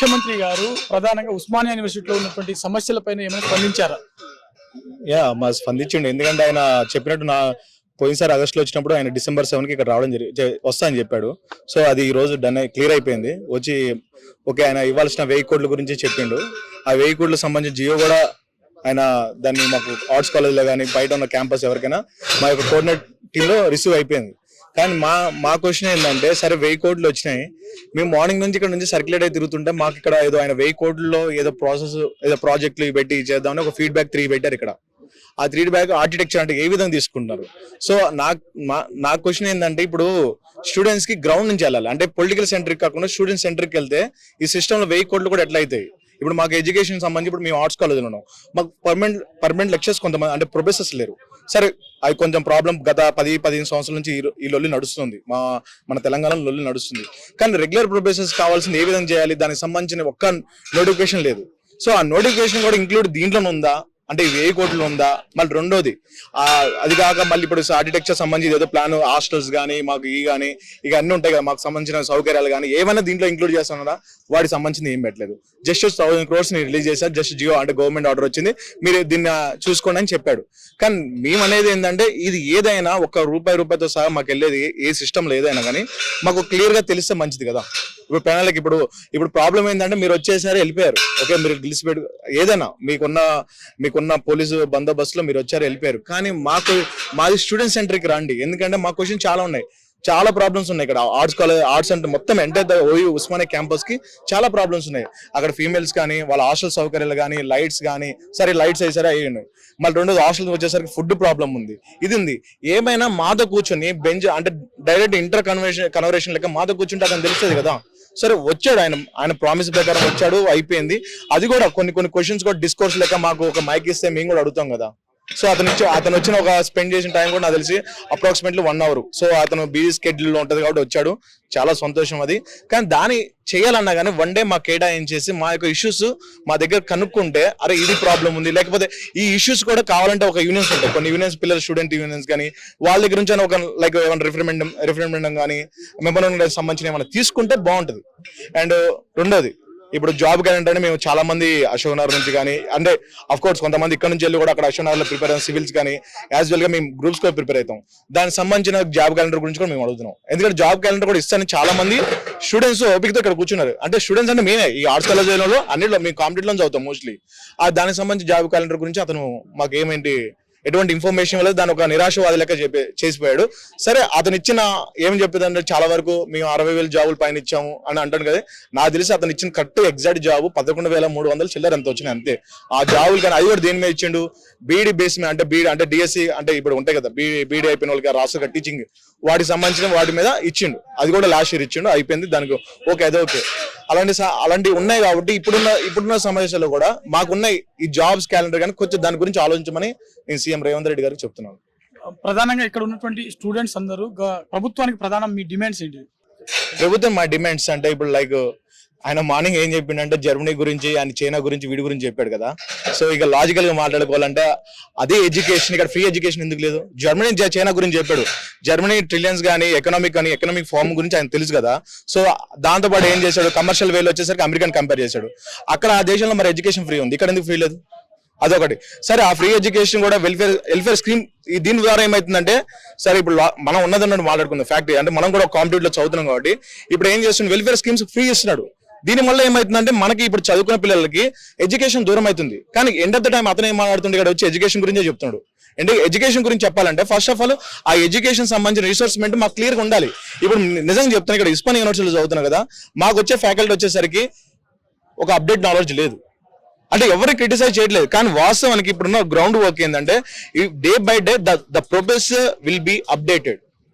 ముఖ్యమంత్రి గారు ప్రధానంగా ఉస్మానియా యూనివర్సిటీలో ఉన్నటువంటి సమస్యలపైన ఏమైనా స్పందించారా? మా స్పందించండి. ఎందుకంటే ఆయన చెప్పినట్టు పోయినసారి ఆగస్టులో వచ్చినప్పుడు ఆయన December 7కి ఇక్కడ రావడం వస్తా అని చెప్పాడు. సో అది ఈ రోజు డన్ క్లియర్ అయిపోయింది. వచ్చి ఓకే ఆయన ఇవ్వాల్సిన 1000 కోట్ల గురించి చెప్పిండు. ఆ 1000 కోట్లకు సంబంధించిన జియో కూడా ఆయన దాన్ని మాకు ఆర్ట్స్ కాలేజ్లో కానీ బయట ఉన్న క్యాంపస్ ఎవరికైనా మా యొక్క కోఆర్డినేట్ టీంలో రిసీవ్ అయిపోయింది. కానీ మా క్వశ్చన్ ఏంటంటే, సరే 1000 కోట్లు వచ్చినాయి, మేము మార్నింగ్ నుంచి ఇక్కడ నుంచి సర్క్యులేట్ అయి తిరుగుతుంటే మాకు ఇక్కడ ఏదో ఆయన 1000 కోట్లలో ఏదో ప్రాసెస్ ఏదో ప్రాజెక్టులు పెట్టి చేద్దామని ఒక ఫీడ్బ్యాక్ 3 పెట్టారు. ఇక్కడ ఆ 3 బ్యాక్ ఆర్కిటెక్చర్ అంటే ఏ విధంగా తీసుకుంటున్నారు? సో నా క్వశ్చన్ ఏంటంటే, ఇప్పుడు స్టూడెంట్స్ కి గ్రౌండ్ నుంచి వెళ్ళాలి అంటే పొలిటికల్ సెంట్రిక్ కాకుండా స్టూడెంట్ సెంట్రిక్ వెళ్తే ఈ సిస్టంలో 1000 కోట్లు కూడా ఎట్లా అవుతాయి? ఇప్పుడు మాకు ఎడ్యుకేషన్ సంబంధించి ఇప్పుడు మేము ఆర్ట్స్ కాలేజ్లో ఉన్నాం, మాకు పర్మనెంట్ లెక్చర్స్ కొంతమంది అంటే ప్రొఫెసర్స్ లేరు. సరే అది కొంచెం ప్రాబ్లం. గత 10-15 సంవత్సరాల నుంచి ఈ లొల్లి నడుస్తుంది, మన తెలంగాణలో లొల్లి నడుస్తుంది. కానీ రెగ్యులర్ ప్రొఫెసర్స్ కావాల్సింది ఏ విధంగా చేయాలి, దానికి సంబంధించిన ఒక్క నోటిఫికేషన్ లేదు. సో ఆ నోటిఫికేషన్ కూడా ఇంక్లూడ్ దీంట్లోనే ఉందా అంటే 1000 కోట్లు ఉందా? మళ్ళీ రెండోది అది కాక మళ్ళీ ఇప్పుడు ఆర్కిటెక్చర్ సంబంధించి ఏదో ప్లాన్ హాస్టల్స్ కానీ మాకు కానీ ఇక అన్ని ఉంటాయి కదా, మాకు సంబంధించిన సౌకర్యాలు కానీ ఏమైనా దీంట్లో ఇంక్లూడ్ చేస్తున్నారా? వాటికి సంబంధించింది ఏం పెట్టలేదు. జస్ట్ 1000 crores రిలీజ్ చేశారు. జస్ట్ జియో అంటే గవర్నమెంట్ ఆర్డర్ వచ్చింది, మీరు దీన్ని చూసుకోండి అని చెప్పాడు. కానీ మేము అనేది ఏంటంటే, ఇది ఏదైనా రూపాయితో సహా మాకు వెళ్ళేది ఏ సిస్టంలో ఏదైనా కానీ మాకు క్లియర్ గా తెలిస్తే మంచిది కదా. ఇప్పుడు పెనాలకి ఇప్పుడు ప్రాబ్లం ఏంటంటే, మీరు వచ్చేసారి వెళ్ళిపోయారు, ఓకే మీరు గెలిచిపెట్టు ఏదైనా మీకున్న పోలీసు బందోబస్తులో మీరు వచ్చారు వెళ్ళిపోయారు. కానీ మాది స్టూడెంట్ సెంట్రిక్ రండి, ఎందుకంటే మా క్వశ్చన్ చాలా ఉన్నాయి, చాలా ప్రాబ్లమ్స్ ఉన్నాయి. ఇక్కడ ఆర్ట్స్ అంటే మొత్తం ఎంటైర్ ఓయూ ఉస్మానియా క్యాంపస్ కి చాలా ప్రాబ్లమ్స్ ఉన్నాయి. అక్కడ ఫీమేల్స్ కానీ వాళ్ళ హాస్టల్ సౌకర్యాలు కానీ లైట్స్ కానీ, సరే లైట్స్ అయితే సరే అయ్యి ఉన్నాయి. మళ్ళీ రెండోది హాస్టల్ వచ్చేసరికి ఫుడ్ ప్రాబ్లం ఉంది, ఇది ఉంది. ఏమైనా మాతో కూర్చొని బెంచ్ అంటే డైరెక్ట్ ఇంటర్ కన్వర్సేషన్ లెక్క మాతో కూర్చుంటే అతను తెలుస్తుంది కదా. సరే వచ్చాడు, ఆయన ప్రామిస్ ప్రకారం వచ్చాడు, అయిపోయింది. అది కూడా కొన్ని క్వశ్చన్స్ కూడా డిస్కోర్స్ లెక్క మాకు ఒక మైక్ ఇస్తే మేము కూడా అడుగుతాం కదా. సో అతను వచ్చిన ఒక స్పెండ్ చేసిన టైం కూడా నాకు తెలిసి అప్రాక్సిమేట్లీ 1 hour. సో అతను బిజీ స్కెడ్యూల్ లో ఉంటది కాబట్టి వచ్చాడు, చాలా సంతోషం అది. కానీ దాన్ని చేయాలన్నా కానీ 1 day మాకు కేటాయించేసి మా యొక్క ఇష్యూస్ మా దగ్గర కనుక్కుంటే, అరే ఇది ప్రాబ్లం ఉంది, లేకపోతే ఈ ఇష్యూస్ కూడా కావాలంటే ఒక యూనియన్స్ ఉంటాయి, కొన్ని యూనియన్స్ పిల్లలు స్టూడెంట్ యూనియన్స్ కానీ వాళ్ళ దగ్గర నుంచి ఒక లైక్ ఏమైనా రిఫరెండం కానీ మెమోరాండం సంబంధించిన ఏమైనా తీసుకుంటే బాగుంటుంది. అండ్ రెండోది, ఇప్పుడు జాబ్ క్యాలెండర్ అని మేము చాలా మంది అశోక్ నగర్ నుంచి కానీ, అంటే అఫ్ కోర్స్ కొంతమంది ఇక్కడ నుంచి వెళ్ళి కూడా అక్కడ అశోక్ నగర్ లో ప్రిపేర్ అయిన సివిల్స్ కానీ యాజ్ వెల్ గా మేము గ్రూప్స్ కూడా ప్రిపేర్ అవుతాం. దానికి సంబంధించిన జాబ్ క్యాలెండర్ గురించి కూడా మేము అడుగుతున్నాం. ఎందుకంటే జాబ్ క్యాలెండర్ కూడా ఇస్తానని చాలా మంది స్టూడెంట్స్ ఓపికతో ఇక్కడ కూర్చున్నారు. అంటే స్టూడెంట్స్ అంటే మేమే ఈ ఆర్ట్స్ కాలేజ్లో అన్నిట్లో మేము కాంపిటేట్ లో చదువుతాం మోస్ట్లీ. దానికి సంబంధించి జాబ్ క్యాలెండర్ గురించి అతను మాకు ఎటువంటి ఇన్ఫర్మేషన్ వల్ల దాని ఒక నిరాశవాది లెక్క చేసిపోయాడు. సరే అతను ఇచ్చిన ఏం చెప్పేదంటే, చాలా వరకు మేము 60,000 జాబులు పైన ఇచ్చాము అని అంటాను కదా. నాకు తెలిసి అతను ఇచ్చిన కరెక్ట్ ఎగ్జాక్ట్ జాబు 11,300 చిల్లర ఎంత వచ్చినాయి అంతే. ఆ జాబులు కానీ అది కూడా దేని మీద ఇచ్చిండు? బీఈడి బేస్ మీద, అంటే బీఈడి అంటే డిఎస్సి అంటే ఇప్పుడు ఉంటాయి కదా బీఈడి అయిపోయిన వాళ్ళకి రాష్ట్ర టీచింగ్ వాటికి సంబంధించిన వాటి మీద ఇచ్చిండు. అది కూడా లాస్ట్ ఇయర్ ఇచ్చిండు, అయిపోయింది. దానికి ఓకే అదే ఓకే. అలాంటివి ఉన్నాయి కాబట్టి ఇప్పుడున్న సమస్యలు కూడా మాకున్నాయి. ఈ జాబ్స్ క్యాలెండర్ కానీ కొంచెం దాని గురించి ఆలోచించమని నేను సీఎం రేవంత్ రెడ్డి గారికి చెప్తున్నాను. ప్రధానంగా ఇక్కడ ఉన్నటువంటి స్టూడెంట్స్ అందరూ ప్రభుత్వానికి ప్రధానం మీ డిమాండ్స్ ఏంటి? ప్రభుత్వం మా డిమాండ్స్ అంటే, ఇప్పుడు లైక్ ఆయన మార్నింగ్ ఏం చెప్పిండంటే జర్మనీ గురించి, ఆయన చైనా గురించి, వీడి గురించి చెప్పాడు కదా. సో ఇక లాజికల్ గా మాట్లాడుకోవాలంటే అదే ఎడ్యుకేషన్, ఇక్కడ ఫ్రీ ఎడ్యుకేషన్ ఎందుకు లేదు? జర్మనీ చైనా గురించి చెప్పాడు. జర్మనీ ట్రిలియన్స్ కానీ ఎకనామిక్ ఫార్మ్ గురించి ఆయన తెలుసు కదా. సో దాంతో పాటు ఏం చేశాడు? కమర్షియల్ వేలో వచ్చేసరికి అమెరికన్ కంపేర్ చేశాడు. అక్కడ ఆ దేశంలో మరి ఎడ్యుకేషన్ ఫ్రీ ఉంది, ఇక్కడ ఎందుకు ఫ్రీ లేదు? అదొకటి. సరే ఆ ఫ్రీ ఎడ్యుకేషన్ కూడా వెల్ఫేర్ స్కీమ్ దీని ద్వారా ఏమైతుందంటే, సరే ఇప్పుడు మనం ఉన్నదన్నట్టు మాట్లాడుకుందాం ఫ్యాక్టరీ అంటే మనం కూడా కాంపిటేటివ్ లో చదువుతున్నాం కాబట్టి ఇప్పుడు ఏం చేస్తున్నాడు? వెల్ఫేర్ స్కీమ్స్ ఫ్రీ ఇస్తున్నాడు. దీని వల్ల ఏమైతుందంటే మనకి ఇప్పుడు చదువుకున్న పిల్లలకి ఎడ్యుకేషన్ దూరం అవుతుంది. కానీ ఎండ్ ఆఫ్ ద టైం అతను ఏం మాట్లాడుతుండే, ఇక్కడ వచ్చి ఎడ్యుకేషన్ గురించే చెప్తున్నాడు. అంటే ఎడ్యుకేషన్ గురించి చెప్పాలంటే ఫస్ట్ ఆఫ్ ఆల్ ఆ ఎడ్యుకేషన్ సంబంధించిన రిసోర్స్మెంట్ మాకు క్లియర్ గా ఉండాలి. ఇప్పుడు నిజంగా చెప్తాను, ఇక్కడ ఉస్మానియా యూనివర్సిటీలో చదువుతున్నాం కదా, మాకు వచ్చే ఫ్యాకల్టీ వచ్చేసరికి ఒక అప్డేట్ నాలెడ్జ్ లేదు. అంటే ఎవరు క్రిటిసైజ్ చేయట్లేదు, కానీ వాస్తవానికి ఇప్పుడున్న గ్రౌండ్ వర్క్ ఏంటంటే day by day the professor will be updated.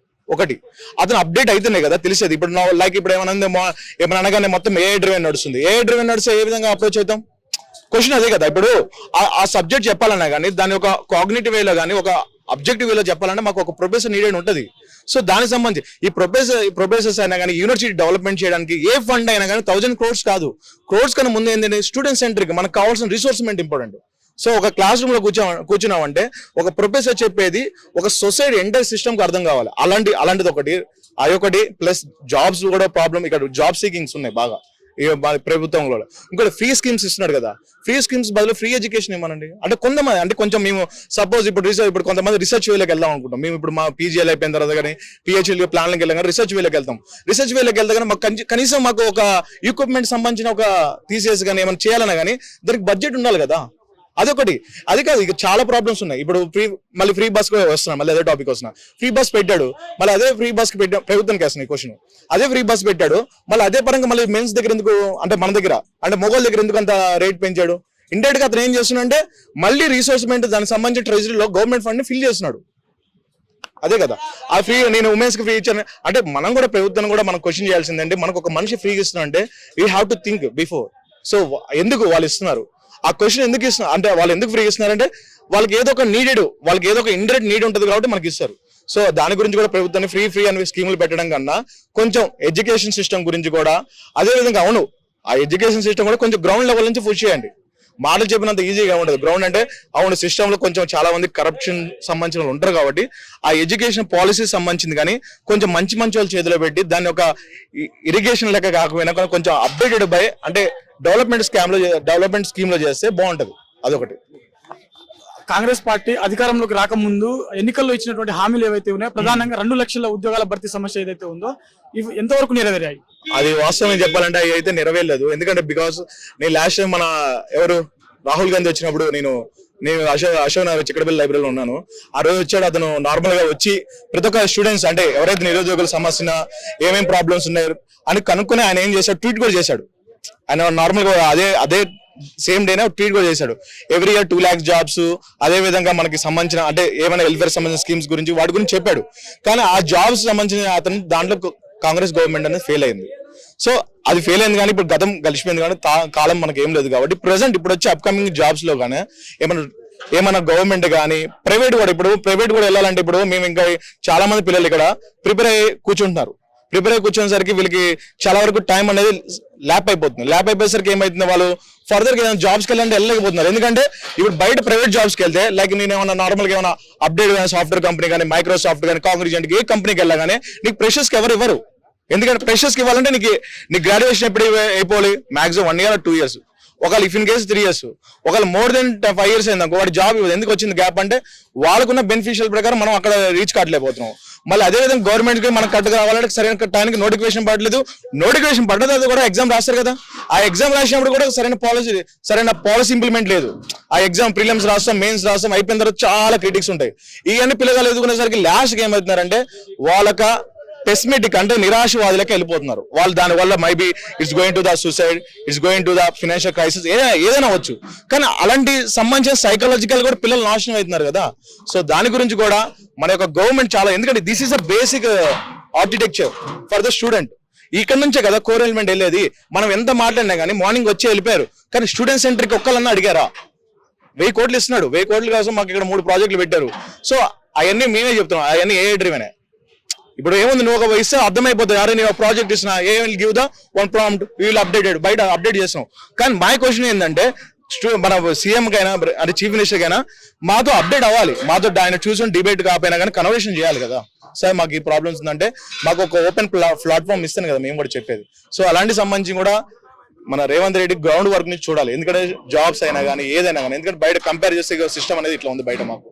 ఒకటి అతను అప్డేట్ అవుతున్నాయి కదా తెలిసేది. ఇప్పుడు లైక్ ఇప్పుడు ఏమైనా అనగానే మొత్తం ఏఐ డ్రైవెన్ నడుస్తుంది. ఏఐ డ్రైవెన్ నడిస్తే ఏ విధంగా అప్రోచ్ అవుతాం? క్వశ్చన్ అదే కదా. ఇప్పుడు ఆ సబ్జెక్ట్ చెప్పాలన్నా కానీ దాని ఒక కాగ్నిటివ్ వేలో కానీ ఒక అబ్జెక్టివ్ వేలో చెప్పాలంటే మాకు ఒక ప్రొఫెసర్ నీడెడ్ ఉంటుంది. సో దానికి సంబంధించి ఈ ప్రొఫెసర్స్ అయినా కానీ యూనివర్సిటీ డెవలప్మెంట్ చేయడానికి ఏ ఫండ్ అయినా కానీ 1000 crores కాదు, క్రోర్స్ కన్నా ముందు ఏంటంటే స్టూడెంట్ సెంట్రిక్ మనకు కావాల్సిన రిసోర్స్మెంట్ ఇంపార్టెంట్. సో ఒక క్లాస్ రూమ్ లో కూర్చున్నామంటే ఒక ప్రొఫెసర్ చెప్పేది ఒక సొసైటీ ఎంటైర్ సిస్టమ్ కి అర్థం కావాలి. అలాంటిది ఒకటి, అదొకటి. ప్లస్ జాబ్స్ కూడా ప్రాబ్లం, ఇక్కడ జాబ్ సీకింగ్స్ ఉన్నాయి బాగా. ప్రభుత్వంలో. ఇంకోటి ఫ్రీ స్కీమ్స్ ఇస్తున్నాడు కదా, ఫ్రీ స్కీమ్స్ బదులు ఫ్రీ ఎడ్యుకేషన్ ఇవ్వనండి. అంటే కొంతమంది అంటే కొంచెం మేము సపోజ్ ఇప్పుడు కొంతమంది రిసర్చ్ వేలోకి వెళ్దాం అనుకుంటాం. మేము ఇప్పుడు మా పీజీఎల్ అయిపోయిన తర్వాత కానీ పిహెచ్డీ ప్లాన్లకు వెళ్ళాం కానీ రిసర్చ్ వేలోకి వెళ్తాం. రిసర్చ్ వేలోకి వెళ్తే కానీ మాకు కనీసం మాకు ఒక ఎక్విప్మెంట్ సంబంధించిన ఒక థీసిస్ కానీ ఏమైనా చేయాలన్నా కానీ దానికి బడ్జెట్ ఉండాలి కదా. అదొకటి. అది కాదు, ఇక చాలా ప్రాబ్లమ్స్ ఉన్నాయి. ఇప్పుడు మళ్ళీ ఫ్రీ బస్ వస్తున్నాం, మళ్ళీ అదే టాపిక్ వస్తున్నా. ఫ్రీ బస్ పెట్టాడు, మళ్ళీ అదే ఫ్రీ బస్ కి పెట్టా ప్రభుత్వానికి వేస్తున్నాయి క్వశ్చన్. అదే ఫ్రీ బస్ పెట్టాడు, మళ్ళీ అదే పరంగా మళ్ళీ మెన్స్ దగ్గర ఎందుకు, అంటే మన దగ్గర అంటే మొగోళ్ళ దగ్గర ఎందుకు అంత రేట్ పెంచాడు? ఇండైరెక్ట్ గా అతను ఏం చేస్తున్నాడంటే మళ్ళీ రీసోర్స్మెంట్ దానికి సంబంధించిన ట్రెజరీలో గవర్నమెంట్ ఫండ్ ని ఫిల్ చేస్తున్నాడు. అదే కదా ఆ ఫ్రీ, నేను ఉమెన్స్ కి ఫ్రీ ఇచ్చాను అంటే మనం కూడా ప్రభుత్వం కూడా మనం క్వశ్చన్ చేయాల్సిందంటే, మనకు ఒక మనిషి ఫ్రీ ఇస్తున్నా అంటే we have to think before. So ఎందుకు వాళ్ళు ఇస్తున్నారు, ఆ క్వశ్చన్ ఎందుకు ఇస్తున్నారు అంటే, వాళ్ళు ఎందుకు ఫ్రీ ఇస్తున్నారంటే వాళ్ళకి ఏదో ఒక నీడెడ్, వాళ్ళకి ఏదో ఒక ఇండైరెక్ట్ నీడ్ ఉంటుంది కాబట్టి మనకి ఇస్తారు. సో దాని గురించి కూడా ప్రభుత్వాన్ని ఫ్రీ అనే స్కీములు పెట్టడం కన్నా కొంచెం ఎడ్యుకేషన్ సిస్టమ్ గురించి కూడా అదే విధంగా, అవును ఆ ఎడ్యుకేషన్ సిస్టమ్ కూడా కొంచెం గ్రౌండ్ లెవెల్ నుంచి పుష్ చేయండి. మాటలు చెప్పినంత ఈజీగా ఉండదు. గ్రౌండ్ అంటే అవును సిస్టమ్ లో కొంచెం చాలా మంది కరప్షన్ సంబంధించిన వాళ్ళు ఉంటారు కాబట్టి ఆ ఎడ్యుకేషన్ పాలసీ సంబంధించింది కానీ కొంచెం మంచి వాళ్ళ చేతిలో పెట్టి దాన్ని ఒక ఇరిగేషన్ లెక్క కాకపోయినా కొంచెం అప్డేటెడ్ బై అంటే డెవలప్మెంట్ స్కీమ్ లో చేస్తే బాగుంటది. అదొకటి. కాంగ్రెస్ పార్టీ అధికారంలోకి రాకముందు ఎన్నికల్లో ఇచ్చినటువంటి హామీలు ఏవైతే ఉన్నాయో, ప్రధానంగా 2 లక్షల ఉద్యోగాల భర్తీ సమస్య ఏదైతే ఉందో ఇవి ఎంతవరకు నెరవేరాయి? అది వాస్తవం చెప్పాలంటే అవి అయితే నెరవేరలేదు. ఎందుకంటే బికాస్ నేను లాస్ట్ టైం మన ఎవరు రాహుల్ గాంధీ వచ్చినప్పుడు నేను అశోక్ నగర్ చిక్కడపల్లి లైబ్రరీలో ఉన్నాను. ఆ రోజు వచ్చాడు అతను. నార్మల్ గా వచ్చి ప్రతి ఒక్క స్టూడెంట్స్ అంటే ఎవరైతే నిరుద్యోగుల సమస్య ఏమేమి ప్రాబ్లమ్స్ ఉన్నాయో అని కనుక్కొని ఆయన ఏం చేశాడు, ట్వీట్ కూడా చేశాడు. ఆయన నార్మల్ గా అదే సేమ్ డేనే ట్వీట్ కూడా చేశాడు. ఎవ్రీ ఇయర్ 2 lakhs జాబ్స్, అదే విధంగా మనకి సంబంధించిన అంటే ఏమైనా వెల్ఫేర్ సంబంధించిన స్కీమ్స్ గురించి వాటి గురించి చెప్పాడు. కానీ ఆ జాబ్స్ సంబంధించిన అతను దాంట్లో కాంగ్రెస్ గవర్నమెంట్ అనేది ఫెయిల్ అయింది. సో అది ఫెయిల్ అయింది కానీ ఇప్పుడు గతం గడిచిపోయింది కానీ కాలం మనకి ఏం లేదు కాబట్టి ప్రెసెంట్ ఇప్పుడు వచ్చే అప్కమింగ్ జాబ్స్ లో కానీ ఏమైనా గవర్నమెంట్ కానీ ప్రైవేట్ కూడా, ఇప్పుడు ప్రైవేట్ కూడా వెళ్ళాలంటే ఇప్పుడు మేము ఇంకా చాలా మంది పిల్లలు ఇక్కడ ప్రిపేర్ అయ్యి కూర్చుంటున్నారు. ప్రిపేర్ అయ్యి కూర్చునేసరికి వీళ్ళకి చాలా వరకు టైం అనేది ల్యాప్ అయిపోతుంది. ల్యాప్ అయిపోయేసరికి ఏమైతుంది, వాళ్ళు ఫర్దర్ గా జాబ్స్ కి వెళ్ళాలంటే వెళ్ళలేకపోతున్నారు. ఎందుకంటే ఇప్పుడు బయట ప్రైవేట్ జాబ్స్ కి వెళ్తే లైక్ నేను ఏమైనా నార్మల్ గా ఏమైనా అప్డేట్ కానీ సాఫ్ట్వేర్ కంపెనీ కానీ మైక్రోసాఫ్ట్ కానీ కాంగ్రెజెంట్ ఏ కంపెనీకి వెళ్ళగానే నీకు ఫ్రెషర్స్ కి ఎవరు ఇవ్వరు. ఎందుకంటే ఫ్రెషర్స్ కి ఇవ్వాలంటే నీకు గ్రాడ్యుయేషన్ ఎప్పుడు అయిపోవాలి, మాక్సిమం 1 year or 2 years. ఒకవేళ ఇఫ్ ఇన్ కేసు 3 years, ఒకవేళ మోర్ దెన్ 5 years అయింది వాడి జాబ్ ఇవ్వదు. ఎందుకు వచ్చింది గ్యాప్ అంటే వాళ్ళకున్న బెనిఫిషియల్ ప్రకారం మనం అక్కడ రీచ్ కావట్లేకపోతున్నాం. మళ్ళీ అదే విధంగా గవర్నమెంట్ కి మనం కట్టుకు రావాలంటే సరైన టైంకి నోటిఫికేషన్ పడలేదు. నోటిఫికేషన్ పడ్డది అది కూడా ఎగ్జామ్ రాస్తారు కదా, ఆ ఎగ్జామ్ రాసినప్పుడు కూడా సరైన పాలసీ ఇంప్లిమెంట్ లేదు. ఆ ఎగ్జామ్ ప్రిలిమ్స్ రాస్తాం, మెయిన్స్ రాస్తాం, అయిపోయిన తర్వాత చాలా క్రిటిక్స్ ఉంటాయి. ఇవన్నీ పిల్లలు ఎదుగుకునేసరికి లాస్ట్కి ఏమవుతున్నారంటే వాళ్ళక పెసిమిటిక్ అంటే నిరాశవాదులకి వెళ్ళిపోతున్నారు. వాళ్ళు దాని వల్ల maybe it's going to the suicide, it's going to the financial crisis, ఏదైనా అవ్వచ్చు. కానీ అలాంటి సంబంధించిన సైకాలజికల్ కూడా పిల్లలు నాశనం అవుతున్నారు కదా. సో దాని గురించి కూడా మన యొక్క గవర్నమెంట్ చాలా, ఎందుకంటే this is a basic architecture for the student. ఇక్కడ నుంచే కదా కోర్ ఎలిమెంట్ వెళ్ళేది. మనం ఎంత మాట్లాడినా కానీ మార్నింగ్ వచ్చి వెళ్ళిపోయారు, కానీ స్టూడెంట్ సెంటర్కి ఒక్కళ్ళన్నా అడిగారా? 1000 కోట్లు ఇస్తున్నాడు. 1000 కోట్ల కోసం మాకు ఇక్కడ 3 ప్రాజెక్టులు పెట్టారు. సో అవన్నీ మేమే చెప్తున్నాం, అవన్నీ ఏ డ్రివెనే. ఇప్పుడు ఏముంది, నువ్వు ఒక ఇస్తే అర్థమైపోతుంది, అరే నేను ప్రాజెక్ట్ ఇస్తున్నా, ఏ విల్ గివ్ ద 1 prompt, వీళ్ళు అప్డేటెడ్ బయట అప్డేట్ చేస్తున్నాం. కానీ మై క్వశ్చన్ ఏంటంటే మన సీఎం కైనా అంటే చీఫ్ మినిస్టర్ కైనా మాతో అప్డేట్ అవ్వాలి, మాతో ఆయన చూసుకుని డిబేట్ కాకపోయినా కానీ కన్వర్సేషన్ చేయాలి కదా. సార్ మాకు ఈ ప్రాబ్లమ్స్ ఉందంటే మాకు ఒక ఓపెన్ ప్లాట్ఫామ్ ఇస్తాను కదా మేము కూడా చెప్పేది. సో అలాంటి సంబంధించి కూడా మన రేవంత్ రెడ్డి గ్రౌండ్ వర్క్ నుంచి చూడాలి. ఎందుకంటే జాబ్స్ అయినా కానీ ఏదైనా కానీ, ఎందుకంటే బయట కంపేర్ చేస్తే సిస్టమ్ అనేది ఇట్లా ఉంది బయట మాకు.